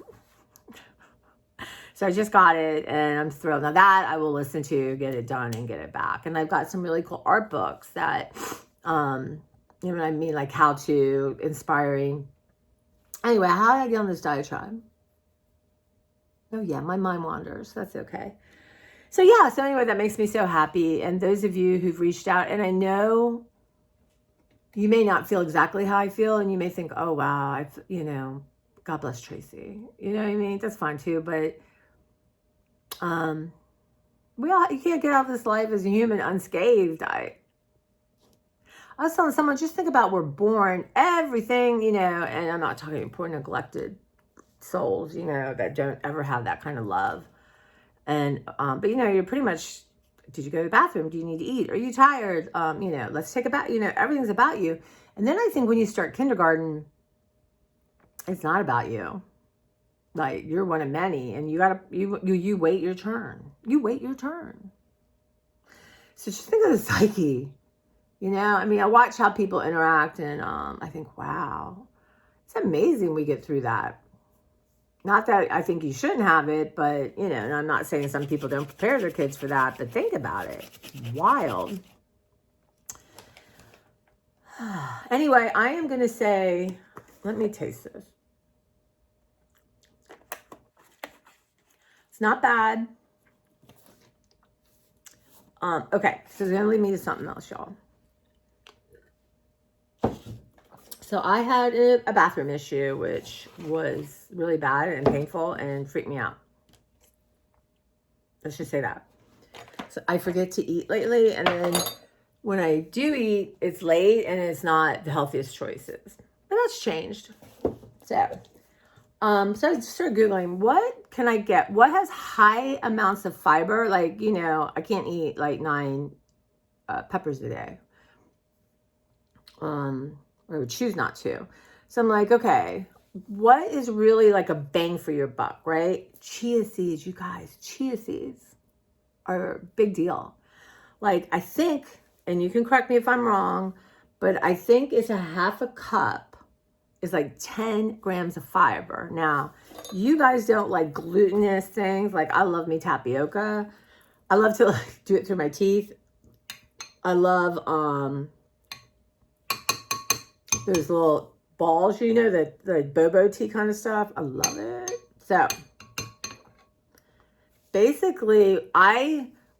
So I just got it, and I'm thrilled. Now that I will listen to, get it done, and get it back. And I've got some really cool art books that, you know what I mean, like how to, inspiring. Anyway, how did I get on this diatribe? Oh yeah, my mind wanders. That's okay. So anyway, that makes me so happy. And those of you who've reached out, and I know you may not feel exactly how I feel, and you may think, oh wow, God bless Tracy. You know what I mean? That's fine too. But you can't get out of this life as a human unscathed. I was telling someone, just think about we're born, everything, and I'm not talking poor neglected souls, that don't ever have that kind of love. And, but you're pretty much, did you go to the bathroom? Do you need to eat? Are you tired? Let's take a bath, everything's about you. And then I think when you start kindergarten, it's not about you. Like you're one of many and you wait your turn. You wait your turn. So just think of the psyche, I watch how people interact and, I think, wow, it's amazing we get through that. Not that I think you shouldn't have it, but, you know, and I'm not saying some people don't prepare their kids for that, but think about it. Wild. Anyway, I am going to say, let me taste this. It's not bad. Okay, so it's going to lead me to something else, y'all. So I had a bathroom issue, which was really bad and painful and freaked me out. Let's just say that. So I forget to eat lately, and then when I do eat, it's late and it's not the healthiest choices. But that's changed. So I started Googling, what can I get? What has high amounts of fiber? Like, you know, I can't eat like 9 peppers a day. Or I would choose not to. So I'm like, okay, what is really like a bang for your buck, right? Chia seeds, you guys, chia seeds are a big deal. Like, I think, and you can correct me if I'm wrong, but I think it's a half a cup is like 10 grams of fiber. Now, you guys don't like glutinous things. Like, I love me tapioca. I love to like do it through my teeth. I love, those little balls, you know, the boba tea kind of stuff. I love it. So, basically,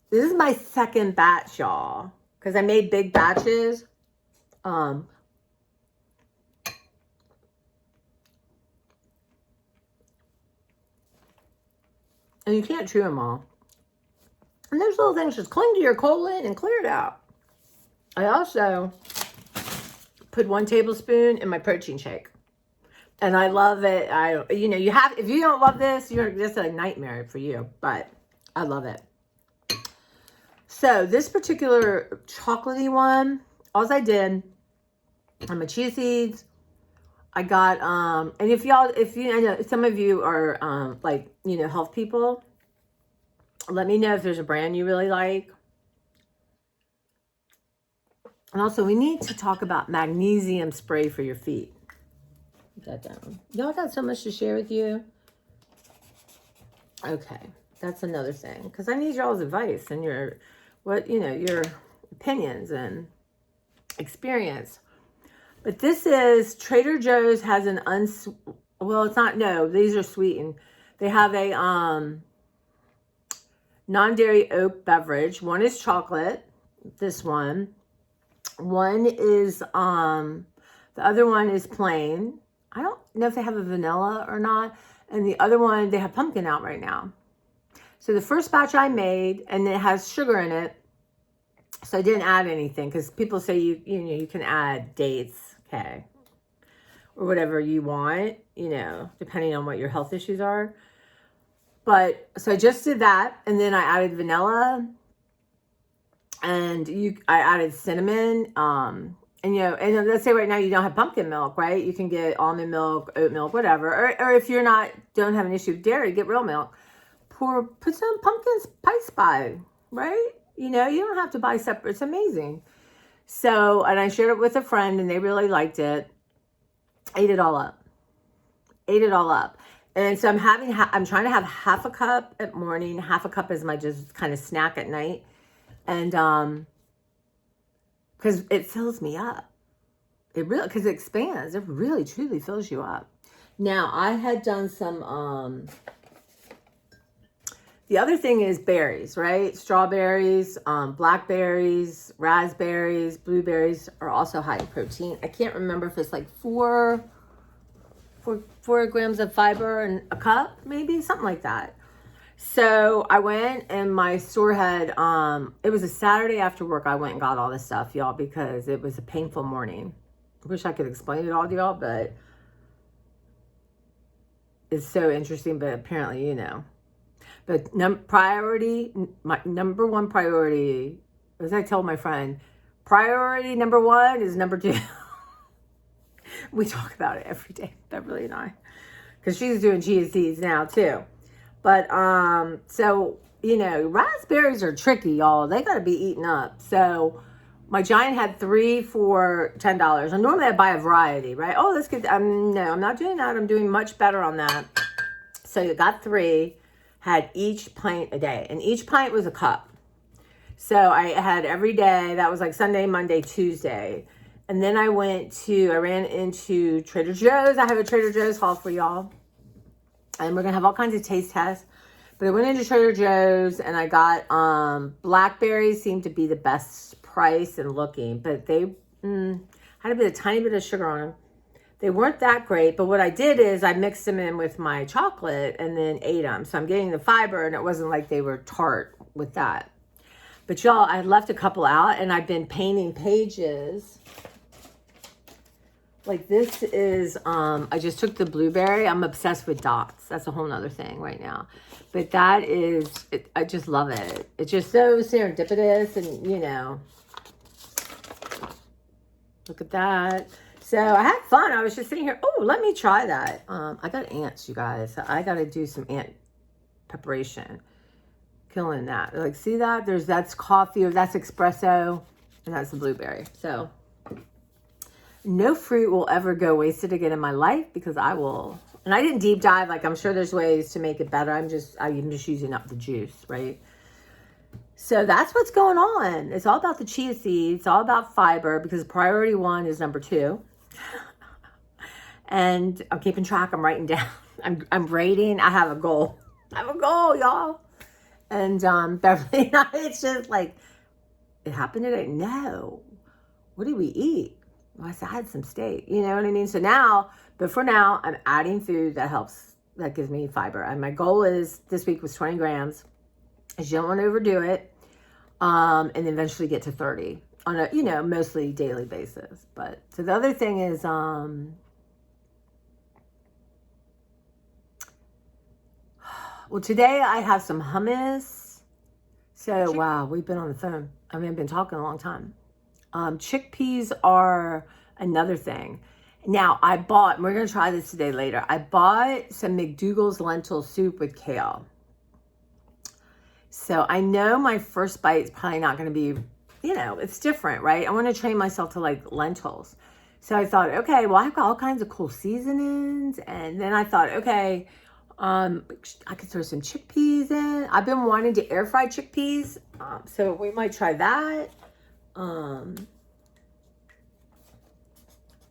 this is my second batch, y'all. Because I made big batches. And you can't chew them all. And those little things just cling to your colon and clear it out. I also put 1 tablespoon in my protein shake. And I love it. You know, if you don't love this, you're just a nightmare for you. But I love it. So this particular chocolatey one, all I did on my chia seeds, I got, and I know some of you are, like, you know, health people, let me know if there's a brand you really like. And also, we need to talk about magnesium spray for your feet. Put that down. Y'all got so much to share with you. Okay, that's another thing. Because I need y'all's advice and your opinions and experience. But this is, Trader Joe's has an these are sweetened. They have a non-dairy oat beverage. One is chocolate, this one. One is, the other one is plain. I don't know if they have a vanilla or not. And the other one, they have pumpkin out right now. So the first batch I made, and it has sugar in it. So I didn't add anything because people say you can add dates, okay, or whatever you want, you know, depending on what your health issues are. But so I just did that, and then I added vanilla. And I added cinnamon, and and let's say right now you don't have pumpkin milk, right? You can get almond milk, oat milk, whatever. Or if don't have an issue with dairy, get real milk. Put some pumpkin spice by, right? You know, you don't have to buy separate. It's amazing. So, and I shared it with a friend, and they really liked it. Ate it all up. And so I'm trying to have half a cup at morning, half a cup as my just kind of snack at night. And because it fills me up. Because it expands. It really, truly fills you up. Now, I had done some, the other thing is berries, right? Strawberries, blackberries, raspberries, blueberries are also high in protein. I can't remember if it's like 4 grams of fiber in a cup, maybe, something like that. So I went, and my store had, it was a Saturday after work. I went and got all this stuff, y'all, because it was a painful morning. I wish I could explain it all to y'all, but it's so interesting, but apparently, you know. But my number one priority, as I told my friend, priority number 1 is number 2. We talk about it every day, Beverly and I, because she's doing chia seeds now too. But, so, you know, raspberries are tricky, y'all. They got to be eaten up. So my Giant had 3 for $10. And normally I buy a variety, right? Oh, let's get, no, I'm not doing that. I'm doing much better on that. So you got 3, had each pint a day, and each pint was a cup. So I had every day, that was like Sunday, Monday, Tuesday. And then I ran into Trader Joe's. I have a Trader Joe's haul for y'all. And we're going to have all kinds of taste tests. But I went into Trader Joe's and I got blackberries seemed to be the best price and looking. But they had a tiny bit of sugar on them. They weren't that great. But what I did is I mixed them in with my chocolate and then ate them. So I'm getting the fiber, and it wasn't like they were tart with that. But y'all, I left a couple out, and I've been painting pages. Like this is, I just took the blueberry. I'm obsessed with dots. That's a whole nother thing right now. But that is, I just love it. It's just so serendipitous, and you know, look at that. So I had fun. I was just sitting here. Oh, let me try that. I got ants, you guys. I got to do some ant preparation. Killing that. Like, see that? That's coffee, or that's espresso, and that's the blueberry. So no fruit will ever go wasted again in my life, because I will. And I didn't deep dive. Like, I'm sure there's ways to make it better. I'm just using up the juice, right? So that's what's going on. It's all about the chia seeds. It's all about fiber, because priority 1 is number 2. And I'm keeping track. I'm writing down. I'm rating. I have a goal. Y'all. And Beverly and I, it's just like, it happened today. No. What did we eat? Well, I said, I had some steak. You know what I mean? So now, but for now, I'm adding food that helps, that gives me fiber. And my goal is, this week was 20 grams. You don't want to overdo it. And eventually get to 30 on a, mostly daily basis. But, so the other thing is, well, today I have some hummus. So, wow, we've been on the phone. I mean, I've been talking a long time. Chickpeas are another thing. Now, we're going to try this today later. I bought some McDougall's lentil soup with kale. So I know my first bite is probably not going to be, it's different, right? I want to train myself to like lentils. So I thought, okay, well, I've got all kinds of cool seasonings. And then I thought, okay, I could throw some chickpeas in. I've been wanting to air fry chickpeas. So we might try that.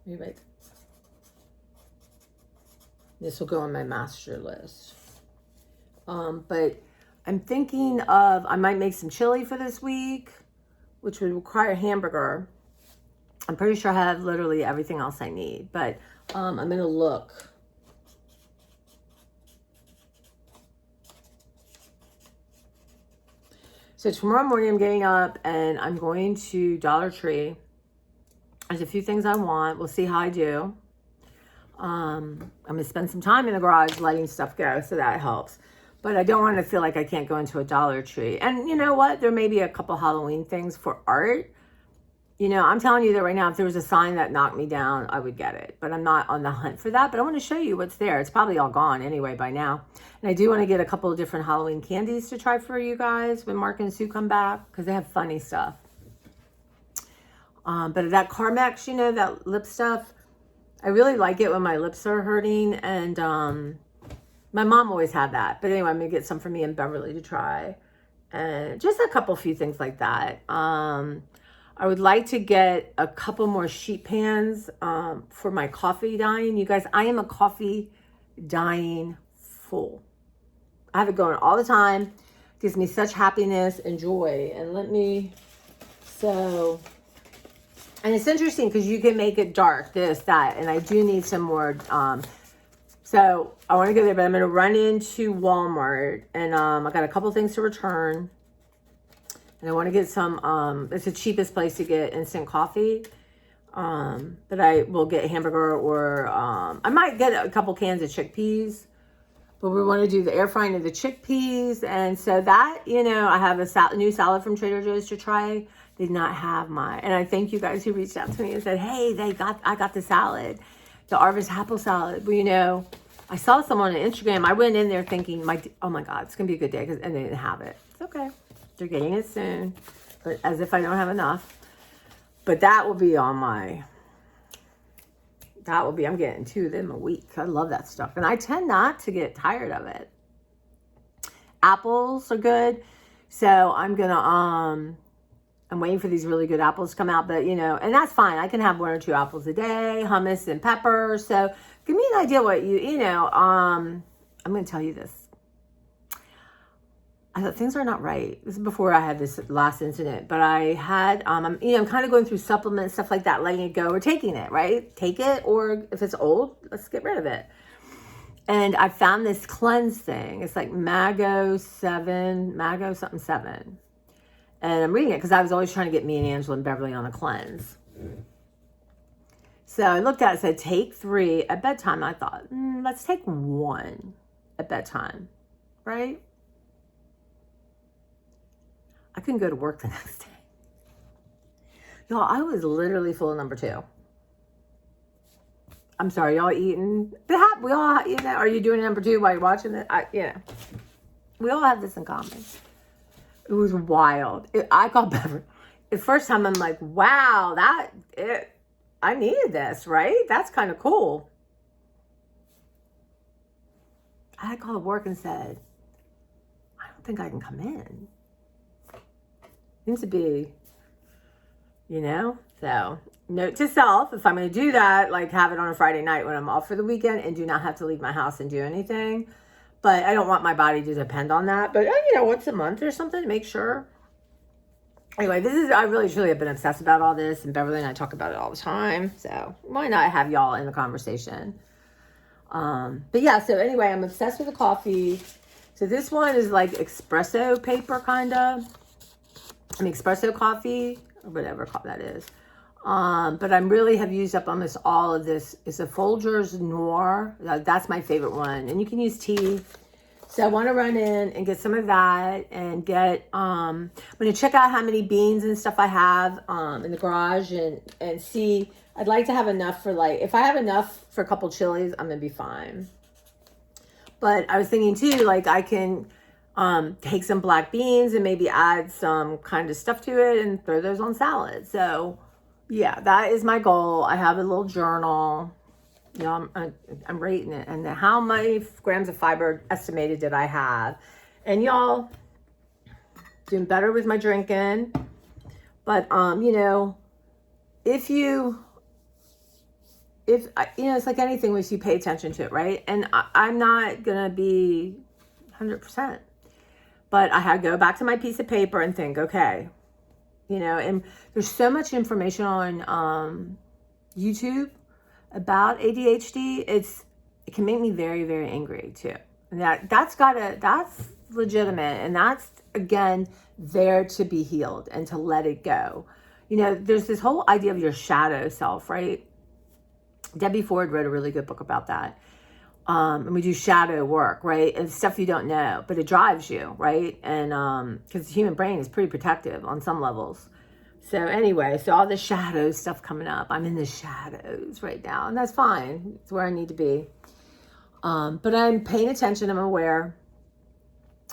Maybe this will go on my master list. But I'm thinking of, I might make some chili for this week, which would require a hamburger. I'm pretty sure I have literally everything else I need, but I'm going to look. So tomorrow morning I'm getting up and I'm going to Dollar Tree. There's a few things I want. We'll see how I do. I'm going to spend some time in the garage letting stuff go, so that helps. But I don't want to feel like I can't go into a Dollar Tree. And you know what? There may be a couple Halloween things for art. I'm telling you that right now, if there was a sign that knocked me down, I would get it. But I'm not on the hunt for that. But I want to show you what's there. It's probably all gone anyway by now. And I do want to get a couple of different Halloween candies to try for you guys when Mark and Sue come back, because they have funny stuff. But that Carmex, that lip stuff, I really like it when my lips are hurting. And my mom always had that. But anyway, I'm going to get some for me and Beverly to try. And just a few things like that. I would like to get a couple more sheet pans for my coffee dyeing. You guys, I am a coffee dyeing fool. I have it going all the time. It gives me such happiness and joy. And and it's interesting because you can make it dark, this, that. And I do need some more. So I want to go there, but I'm going to run into Walmart. And I got a couple things to return. And I want to get some, it's the cheapest place to get instant coffee. But I will get hamburger, or I might get a couple cans of chickpeas. But we want to do the air frying of the chickpeas. And so that, I have a new salad from Trader Joe's to try. Did not have and I thank you guys who reached out to me and said, hey, I got the salad, the Arvis apple salad. Well, I saw someone on Instagram. I went in there thinking, oh my God, it's going to be a good day. And they didn't have it. It's okay. They're getting it soon, but as if I don't have enough. But that will be on my That will be, I'm getting 2 of them a week. I love that stuff. And I tend not to get tired of it. Apples are good. So I'm going to, I'm waiting for these really good apples to come out, but and that's fine. I can have 1 or 2 apples a day, hummus and pepper. So give me an idea what I'm going to tell you this. I thought things are not right. This is before I had this last incident, but I had, I'm kind of going through supplements, stuff like that, letting it go or taking it, right? Take it, or if it's old, let's get rid of it. And I found this cleanse thing. It's like Mago something 7. And I'm reading it because I was always trying to get me and Angela and Beverly on a cleanse. So I looked at it, said take 3 at bedtime. I thought, let's take 1 at bedtime, right? I couldn't go to work the next day. Y'all, I was literally full of number 2. I'm sorry, y'all eating? We all, are you doing number 2 while you're watching it? We all have this in common. It was wild. I called Beverly. The first time I'm like, wow, I needed this, right? That's kind of cool. I had called work and said, I don't think I can come in. Seems to be, so note to self, if I'm going to do that, like have it on a Friday night when I'm off for the weekend and do not have to leave my house and do anything. But I don't want my body to depend on that. But, once a month or something, make sure. Anyway, I really truly have been obsessed about all this, and Beverly and I talk about it all the time. So why not have y'all in the conversation? But yeah, so anyway, I'm obsessed with the coffee. So this one is like espresso paper, kind of. Espresso coffee, or whatever that is. But I really have used up almost all of this. It's a Folgers Noir. That's my favorite one. And you can use tea. So I want to run in and get some of that and get, I'm going to check out how many beans and stuff I have in the garage and see. I'd like to have enough for if I have enough for a couple chilies, I'm going to be fine. But I was thinking too, I can take some black beans and maybe add some kind of stuff to it and throw those on salad. So yeah, that is my goal. I have a little journal. I'm rating it and how many grams of fiber estimated did I have. And y'all, doing better with my drinking. But if it's like anything, once you pay attention to it, right? And I'm not gonna be 100%. But I had to go back to my piece of paper and think, okay, and there's so much information on YouTube about ADHD. It can make me very, very angry too. And that's legitimate. And that's, again, there to be healed and to let it go. There's this whole idea of your shadow self, right? Debbie Ford wrote a really good book about that. And we do shadow work, right? And stuff you don't know, but it drives you, right? And because the human brain is pretty protective on some levels. So anyway, so all the shadow stuff coming up. I'm in the shadows right now, and that's fine. It's where I need to be. But I'm paying attention. I'm aware.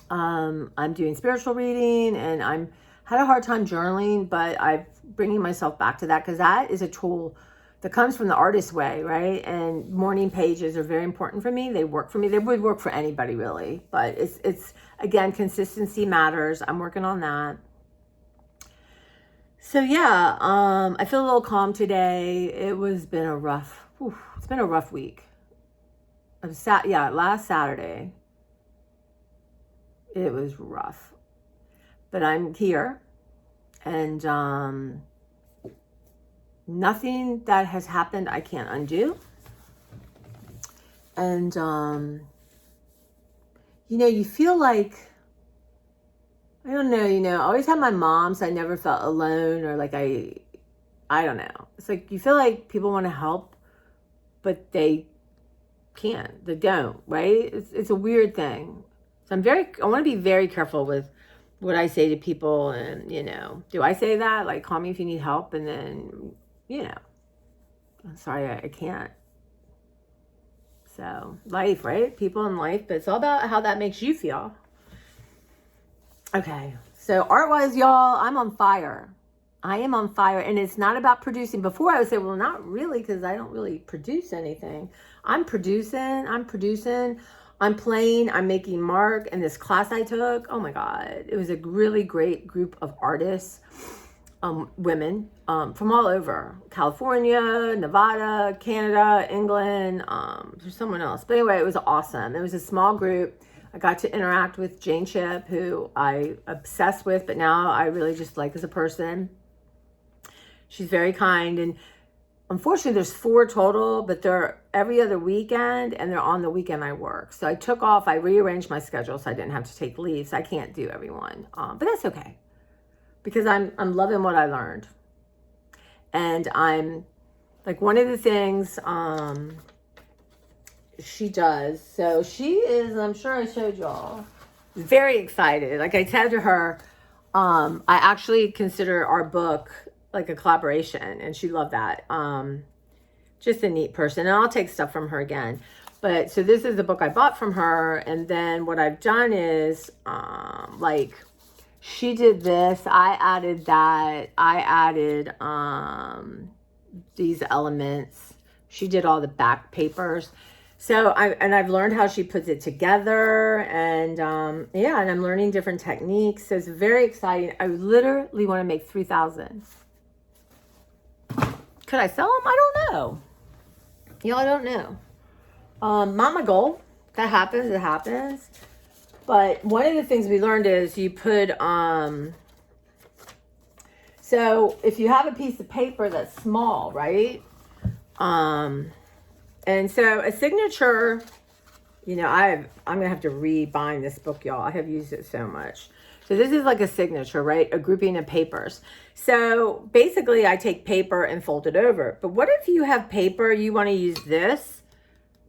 I'm doing spiritual reading, and had a hard time journaling, but I'm bringing myself back to that because that is a tool that comes from the artist way, right? And morning pages are very important for me. They work for me. They would work for anybody really, but it's again, consistency matters. I'm working on that. So yeah, I feel a little calm today. It's been a rough week. Last Saturday, it was rough, but I'm here, and nothing that has happened I can't undo. And you feel like, I don't know, I always had my mom, so I never felt alone, or like I don't know. It's like you feel like people want to help, but they can't. They don't, right? It's a weird thing. So I want to be very careful with what I say to people, and do I say that? Like, call me if you need help, and then, I'm sorry, I can't. So, life, right? People in life, but it's all about how that makes you feel. Okay, so art-wise, y'all, I'm on fire. I am on fire, and it's not about producing. Before I would say, well, not really, because I don't really produce anything. I'm producing, I'm playing, I'm making mark. And this class I took, oh my God, it was a really great group of artists, women from all over, California, Nevada, Canada, England, there's someone else. But anyway, it was awesome. It was a small group. I got to interact with Jane Chip, who I obsessed with, but now I really just like as a person. She's very kind, and unfortunately there's 4 total, but they're every other weekend, and they're on the weekend I work. So I took off, I rearranged my schedule so I didn't have to take leave. So I can't do everyone, but that's okay, because I'm loving what I learned. And I'm like, one of the things she does, so she is, I'm sure I showed y'all, very excited. Like I said to her, I actually consider our book like a collaboration, and she loved that. Just a neat person, and I'll take stuff from her again. But so this is the book I bought from her, and then what I've done is like, she did this, I added that, I added these elements, she did all the back papers. So I've learned how she puts it together, and yeah, and I'm learning different techniques. So it's very exciting. I literally want to make 3,000. Could I sell them? I don't know. Y'all, I don't know. Not my goal. That happens, it happens. But one of the things we learned is you put, so if you have a piece of paper that's small, right? And so a signature, you know, I'm going to have to re-bind this book, y'all. I have used it so much. So this is like a signature, right? A grouping of papers. So basically I take paper and fold it over. But what if you have paper, you want to use this,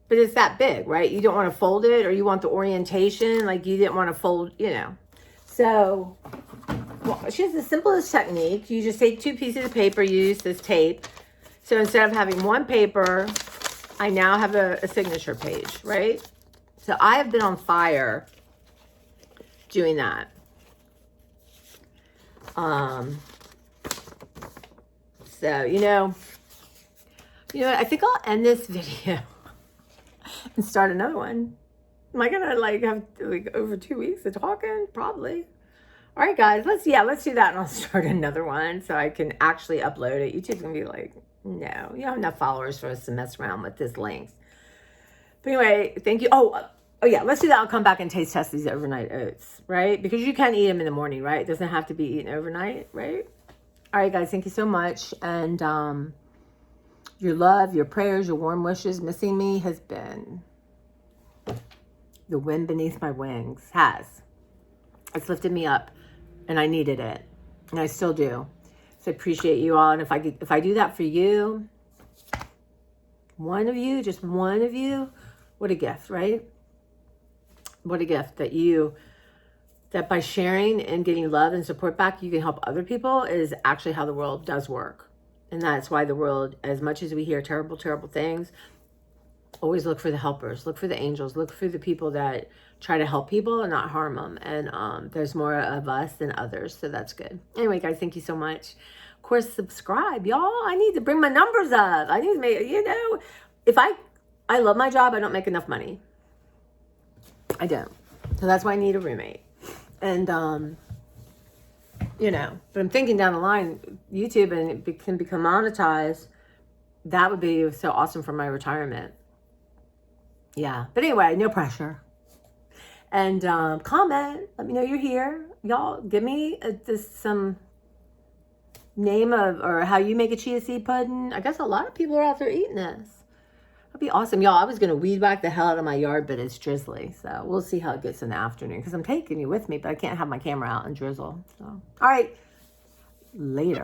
but it's that big, right? You don't want to fold it, or you want the orientation, like you didn't want to fold, you know. So well, she has the simplest technique. You just take 2 pieces of paper, you use this tape. So instead of having one paper, I now have a signature page, right? So I have been on fire doing that. So, you know, I think I'll end this video and start another one. Am I gonna like have like over 2 weeks of talking? Probably. All right, guys, let's do that, and I'll start another one so I can actually upload it. YouTube's gonna be like, no, you don't have enough followers for us to mess around with this length. But anyway, thank you. Oh yeah, let's do that. I'll come back and taste test these overnight oats, right? Because you can eat them in the morning, right? It doesn't have to be eaten overnight, right? All right, guys, thank you so much. And your love, your prayers, your warm wishes, missing me has been the wind beneath my wings. It's lifted me up, and I needed it, and I still do. So I appreciate you all. And if I do that for you, one of you, just one of you, what a gift, right? What a gift that by sharing and getting love and support back, you can help other people, is actually how the world does work. And that's why the world, as much as we hear terrible, terrible things, always look for the helpers, look for the angels, look for the people that try to help people and not harm them. And there's more of us than others. So that's good. Anyway, guys, thank you so much. Of course, subscribe, y'all. I need to bring my numbers up. I need to make, if I love my job, I don't make enough money. I don't. So that's why I need a roommate. And, but I'm thinking down the line, YouTube, and it can become monetized. That would be so awesome for my retirement. Yeah. But anyway, no pressure. And comment. Let me know you're here. Y'all, give me some name of, or how you make a chia seed pudding. I guess a lot of people are out there eating this. That'd be awesome. Y'all, I was going to weed whack the hell out of my yard, but it's drizzly. So we'll see how it gets in the afternoon, because I'm taking you with me, but I can't have my camera out and drizzle. So, all right. Later.